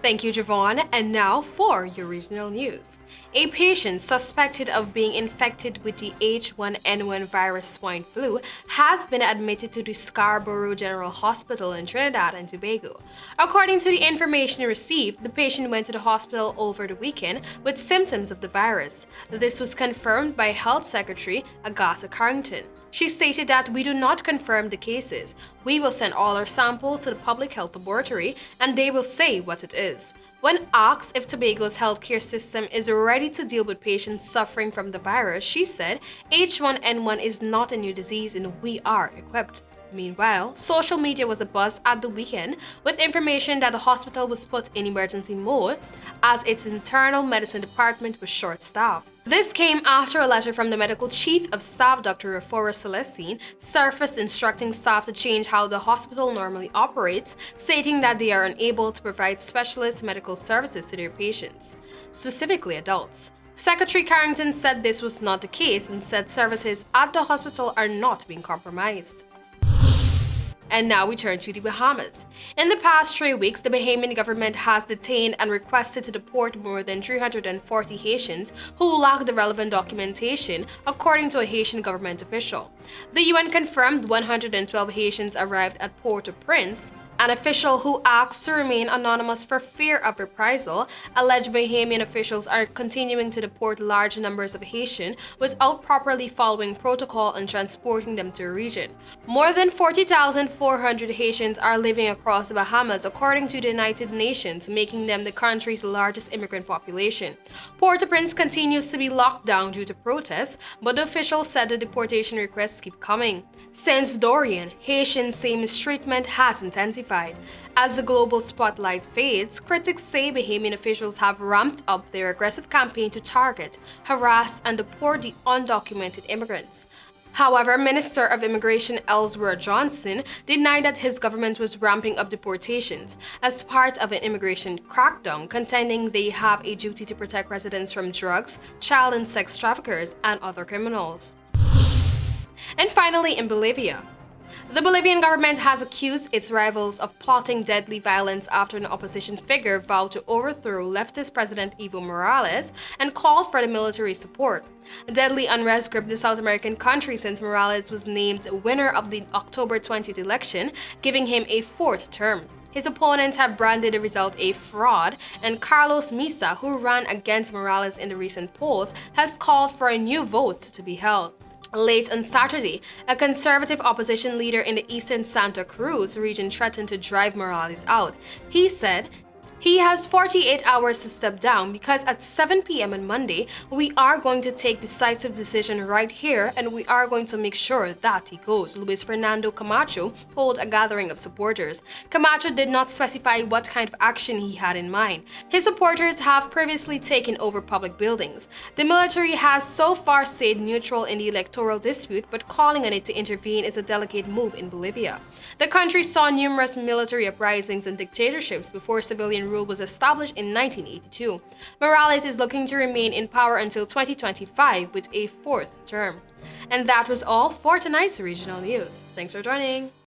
Thank you, Javon. And now for your regional news. A patient suspected of being infected with the H1N1 virus swine flu has been admitted to the Scarborough General Hospital in Trinidad and Tobago. According to the information received, the patient went to the hospital over the weekend with symptoms of the virus. This was confirmed by Health Secretary Agatha Carrington. She stated that we do not confirm the cases. We will send all our samples to the Public Health Laboratory and they will say what it is. When asked if Tobago's healthcare system is ready to deal with patients suffering from the virus, she said H1N1 is not a new disease and we are equipped. Meanwhile, social media was abuzz at the weekend with information that the hospital was put in emergency mode as its internal medicine department was short-staffed. This came after a letter from the medical chief of staff, Dr. Rafora Celestine, surfaced instructing staff to change how the hospital normally operates, stating that they are unable to provide specialist medical services to their patients, specifically adults. Secretary Carrington said this was not the case and said services at the hospital are not being compromised. And now we turn to the Bahamas. In the past 3 weeks, the Bahamian government has detained and requested to deport more than 340 Haitians who lack the relevant documentation, according to a Haitian government official. The UN confirmed 112 Haitians arrived at Port-au-Prince. An official who asked to remain anonymous for fear of reprisal alleged Bahamian officials are continuing to deport large numbers of Haitians without properly following protocol and transporting them to a region. More than 40,400 Haitians are living across the Bahamas, according to the United Nations, making them the country's largest immigrant population. Port-au-Prince continues to be locked down due to protests, but the official said the deportation requests keep coming. Since Dorian, Haitians' say mistreatment has intensified. As the global spotlight fades, critics say Bahamian officials have ramped up their aggressive campaign to target, harass, and deport the undocumented immigrants. However, Minister of Immigration Ellsworth Johnson denied that his government was ramping up deportations as part of an immigration crackdown, contending they have a duty to protect residents from drugs, child and sex traffickers, and other criminals. And finally, in Bolivia. The Bolivian government has accused its rivals of plotting deadly violence after an opposition figure vowed to overthrow leftist President Evo Morales and called for the military support. Deadly unrest gripped the South American country since Morales was named winner of the October 20th election, giving him a fourth term. His opponents have branded the result a fraud, and Carlos Misa, who ran against Morales in the recent polls, has called for a new vote to be held. Late on Saturday, a conservative opposition leader in the eastern Santa Cruz region threatened to drive Morales out. He said he has 48 hours to step down because at 7 p.m. on Monday, we are going to take decisive decision right here and we are going to make sure that he goes. Luis Fernando Camacho told a gathering of supporters. Camacho did not specify what kind of action he had in mind. His supporters have previously taken over public buildings. The military has so far stayed neutral in the electoral dispute, but calling on it to intervene is a delicate move in Bolivia. The country saw numerous military uprisings and dictatorships before civilian rule was established in 1982. Morales is looking to remain in power until 2025 with a fourth term. And that was all for tonight's regional news. Thanks for joining.